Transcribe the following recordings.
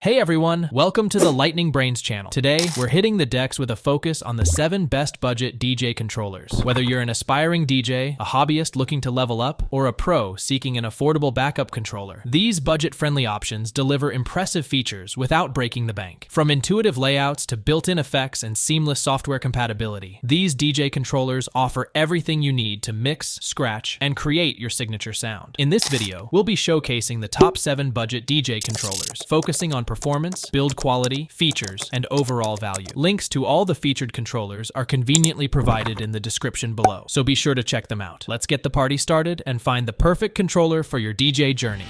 Hey everyone, welcome to the Lightning Brains channel. Today, we're hitting the decks with a focus on the 7 best budget DJ controllers. Whether you're an aspiring DJ, a hobbyist looking to level up, or a pro seeking an affordable backup controller, these budget-friendly options deliver impressive features without breaking the bank. From intuitive layouts to built-in effects and seamless software compatibility, these DJ controllers offer everything you need to mix, scratch, and create your signature sound. In this video, we'll be showcasing the top 7 budget DJ controllers, focusing on performance, build quality, features, and overall value. Links to all the featured controllers are conveniently provided in the description below, so be sure to check them out. Let's get the party started and find the perfect controller for your DJ journey.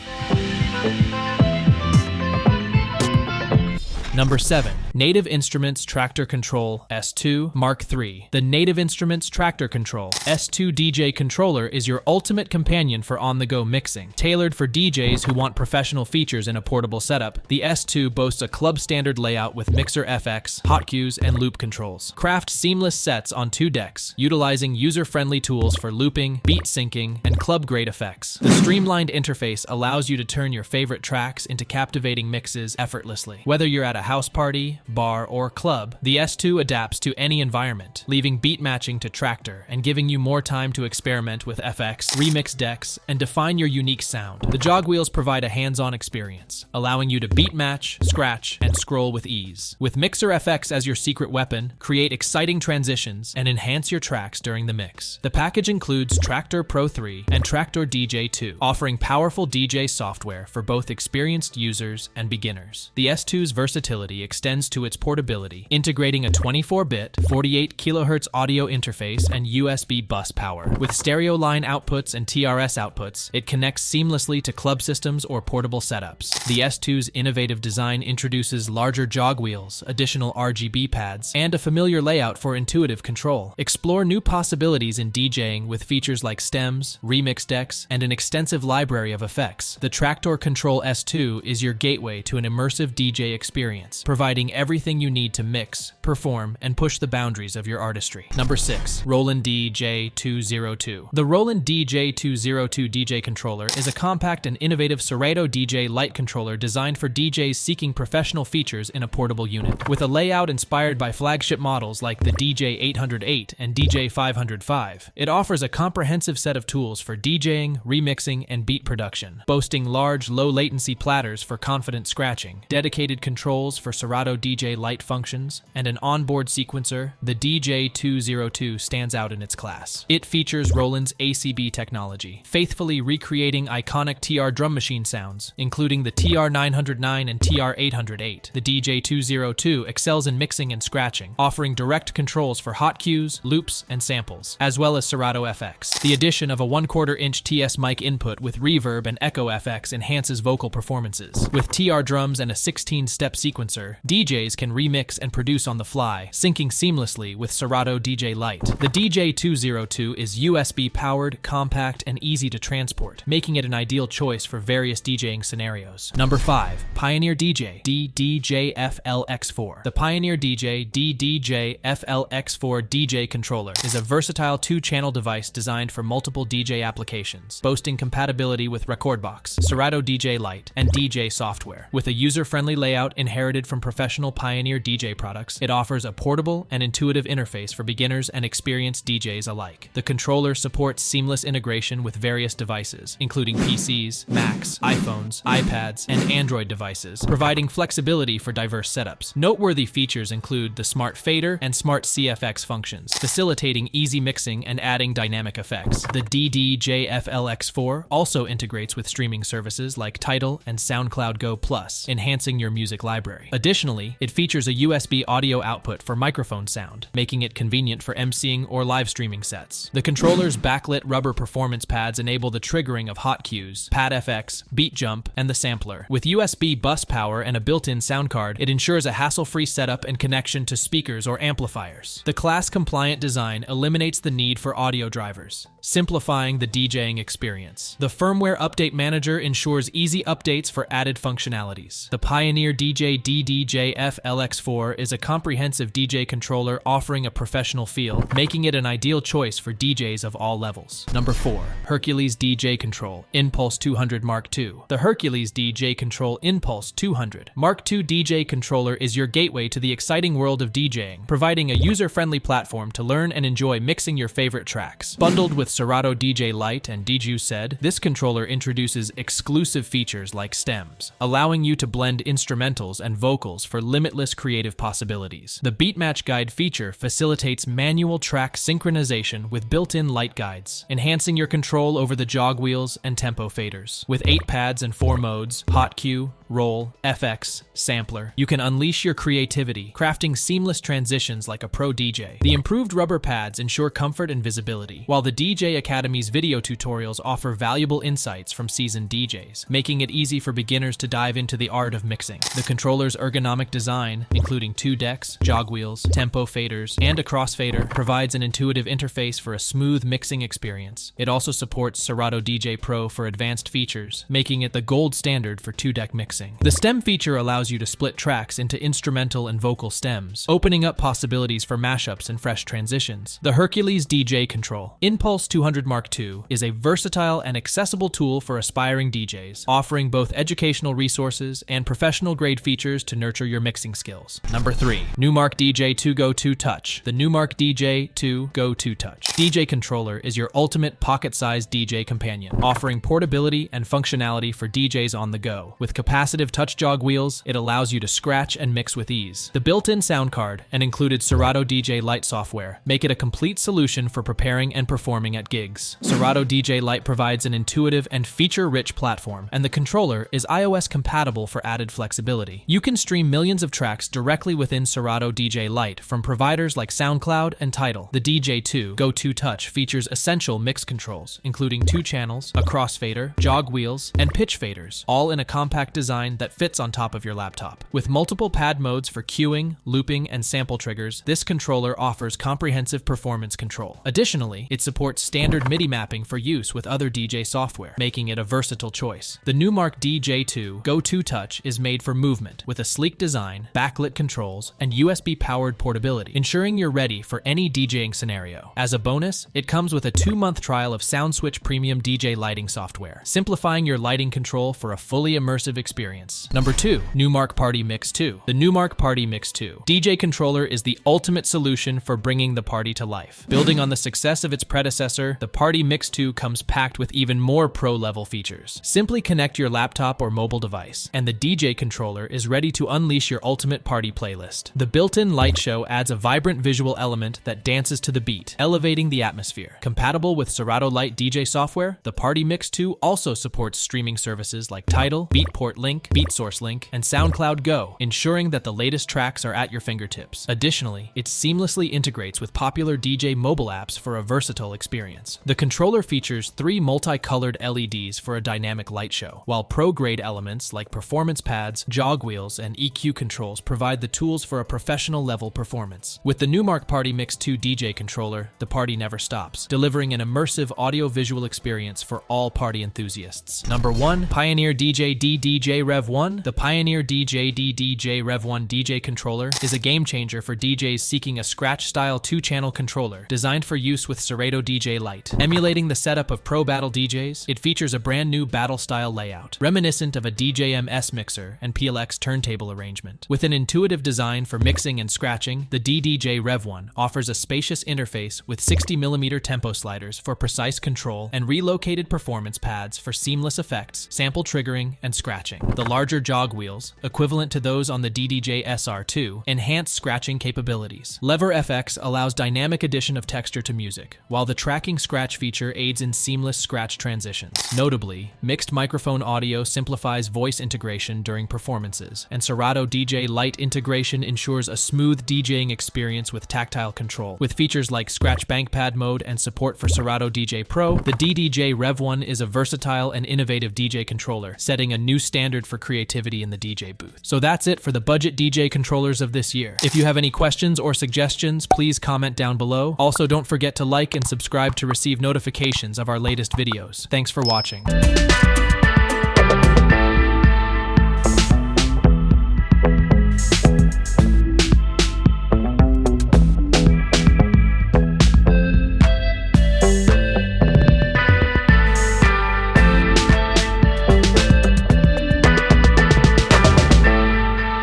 Number 7. Native Instruments Traktor Kontrol S2 Mk3. The Native Instruments Traktor Kontrol S2 DJ controller is your ultimate companion for on-the-go mixing. Tailored for DJs who want professional features in a portable setup, the S2 boasts a club-standard layout with mixer FX, hot cues, and loop controls. Craft seamless sets on 2 decks, utilizing user-friendly tools for looping, beat syncing, and club-grade effects. The streamlined interface allows you to turn your favorite tracks into captivating mixes effortlessly. Whether you're at a house party, bar, or club, the S2 adapts to any environment, leaving beat matching to Traktor and giving you more time to experiment with FX, remix decks, and define your unique sound. The jog wheels provide a hands-on experience, allowing you to beat match, scratch, and scroll with ease. With Mixer FX as your secret weapon, create exciting transitions and enhance your tracks during the mix. The package includes Traktor Pro 3 and Traktor DJ2, offering powerful DJ software for both experienced users and beginners. The S2's versatility extends to its portability, integrating a 24-bit, 48 kHz audio interface and USB bus power. With stereo line outputs and TRS outputs, it connects seamlessly to club systems or portable setups. The S2's innovative design introduces larger jog wheels, additional RGB pads, and a familiar layout for intuitive control. Explore new possibilities in DJing with features like stems, remix decks, and an extensive library of effects. The Traktor Kontrol S2 is your gateway to an immersive DJ experience, providing everything you need to mix, perform, and push the boundaries of your artistry. Number 6. Roland DJ-202. The Roland DJ-202 DJ controller is a compact and innovative Serato DJ light controller designed for DJs seeking professional features in a portable unit. With a layout inspired by flagship models like the DJ-808 and DJ-505, it offers a comprehensive set of tools for DJing, remixing, and beat production. Boasting large, low-latency platters for confident scratching, dedicated controls for Serato DJ light functions, and an onboard sequencer, the DJ-202 stands out in its class. It features Roland's ACB technology, faithfully recreating iconic TR drum machine sounds, including the TR-909 and TR-808. The DJ-202 excels in mixing and scratching, offering direct controls for hot cues, loops, and samples, as well as Serato FX. The addition of a 1/4-inch TS mic input with reverb and echo FX enhances vocal performances. With TR drums and a 16-step sequencer, DJs can remix and produce on the fly, syncing seamlessly with Serato DJ Lite. The DJ-202 is USB-powered, compact, and easy to transport, making it an ideal choice for various DJing scenarios. Number 5. Pioneer DJ DDJ-FLX4. The Pioneer DJ DDJ-FLX4 DJ controller is a versatile 2-channel device designed for multiple DJ applications, boasting compatibility with Rekordbox, Serato DJ Lite, and DJ software. With a user-friendly layout inherited from professional Pioneer DJ products, it offers a portable and intuitive interface for beginners and experienced DJs alike. The controller supports seamless integration with various devices, including PCs, Macs, iPhones, iPads, and Android devices, providing flexibility for diverse setups. Noteworthy features include the Smart Fader and Smart CFX functions, facilitating easy mixing and adding dynamic effects. The DDJ-FLX4 also integrates with streaming services like Tidal and SoundCloud Go Plus, enhancing your music library. Additionally, it features a USB audio output for microphone sound, making it convenient for emceeing or live streaming sets. The controller's backlit rubber performance pads enable the triggering of hot cues, pad FX, beat jump, and the sampler. With USB bus power and a built-in sound card, it ensures a hassle-free setup and connection to speakers or amplifiers. The class-compliant design eliminates the need for audio drivers, simplifying the DJing experience. The Firmware Update Manager ensures easy updates for added functionalities. The Pioneer DJ DDJ-FLX4 is a comprehensive DJ controller offering a professional feel, making it an ideal choice for DJs of all levels. Number 4. Hercules DJ-Control Inpulse 200 Mark II. The Hercules DJ-Control Inpulse 200 Mark II DJ controller is your gateway to the exciting world of DJing, providing a user-friendly platform to learn and enjoy mixing your favorite tracks. Bundled with Serato DJ Lite and DJU-SED, this controller introduces exclusive features like stems, allowing you to blend instrumentals and vocals for limitless creative possibilities. The Beat Match Guide feature facilitates manual track synchronization with built-in light guides, enhancing your control over the jog wheels and tempo faders. With 8 pads and 4 modes, Hot Cue, Roll, FX, Sampler, you can unleash your creativity, crafting seamless transitions like a pro DJ. The improved rubber pads ensure comfort and visibility, while the DJ Academy's video tutorials offer valuable insights from seasoned DJs, making it easy for beginners to dive into the art of mixing. The controller's ergonomic design, including 2 decks, jog wheels, tempo faders, and a crossfader, provides an intuitive interface for a smooth mixing experience. It also supports Serato DJ Pro for advanced features, making it the gold standard for 2-deck mixing. The stem feature allows you to split tracks into instrumental and vocal stems, opening up possibilities for mashups and fresh transitions. The Hercules DJ-Control Inpulse 200 Mark II is a versatile and accessible tool for aspiring DJs, offering both educational resources and professional-grade features to nurture your mixing skills. Number 3. Numark DJ2GO2 Touch. The Numark DJ2GO2 Touch DJ controller is your ultimate pocket-sized DJ companion, offering portability and functionality for DJs on the go. With capacitive touch jog wheels, it allows you to scratch and mix with ease. The built-in sound card and included Serato DJ Lite software make it a complete solution for preparing and performing at gigs. Serato DJ Lite provides an intuitive and feature-rich platform, and the controller is iOS compatible for added flexibility. You can stream millions of tracks directly within Serato DJ Lite from providers like SoundCloud and Tidal. The DJ2GO2 Touch features essential mix controls, including 2 channels, a crossfader, jog wheels, and pitch faders, all in a compact design that fits on top of your laptop. With multiple pad modes for queuing, looping, and sample triggers, this controller offers comprehensive performance control. Additionally, it supports standard MIDI mapping for use with other DJ software, making it a versatile choice. The Numark DJ2GO2 Touch is made for movement, with a sleek design, backlit controls, and USB-powered portability, ensuring you're ready for any DJing scenario. As a bonus, it comes with a 2-month trial of SoundSwitch Premium DJ lighting software, simplifying your lighting control for a fully immersive experience. Number 2. Numark Party Mix II. The Numark Party Mix II DJ controller is the ultimate solution for bringing the party to life. Building on the success of its predecessor, the Party Mix II comes packed with even more pro-level features. Simply connect your laptop or mobile device, and the DJ controller is ready to unleash your ultimate party playlist. The built-in light show adds a vibrant visual element that dances to the beat, elevating the atmosphere. Compatible with Serato Lite DJ software, the Party Mix II also supports streaming services like Tidal, Beatport Link, BeatSource Link, and SoundCloud Go, ensuring that the latest tracks are at your fingertips. Additionally, it seamlessly integrates with popular DJ mobile apps for a versatile experience. The controller features 3 multicolored LEDs for a dynamic light show, while pro-grade elements like performance pads, jog wheels, and EQ controls provide the tools for a professional-level performance. With the Numark Party Mix II DJ controller, the party never stops, delivering an immersive audio-visual experience for all party enthusiasts. Number 1. Pioneer DJ DDJ-REV1. The Pioneer DJ DDJ-REV1 DJ controller is a game changer for DJs seeking a scratch-style 2-channel controller designed for use with Serato DJ Lite. Emulating the setup of pro battle DJs, it features a brand new battle-style layout, reminiscent of a DJM-S mixer and PLX turntable arrangement. With an intuitive design for mixing and scratching, the DDJ-REV1 offers a spacious interface with 60mm tempo sliders for precise control and relocated performance pads for seamless effects, sample triggering, and scratching. The larger jog wheels, equivalent to those on the DDJ-SR2, enhance scratching capabilities. Lever FX allows dynamic addition of texture to music, while the tracking scratch feature aids in seamless scratch transitions. Notably, mixed microphone audio simplifies voice integration during performances, and Serato DJ Lite integration ensures a smooth DJing experience with tactile control. With features like Scratch Bank Pad mode and support for Serato DJ Pro, the DDJ-REV1 is a versatile and innovative DJ controller, setting a new standard standard for creativity in the DJ booth. So that's it for the budget DJ controllers of this year. If you have any questions or suggestions, please comment down below. Also, don't forget to like and subscribe to receive notifications of our latest videos. Thanks for watching.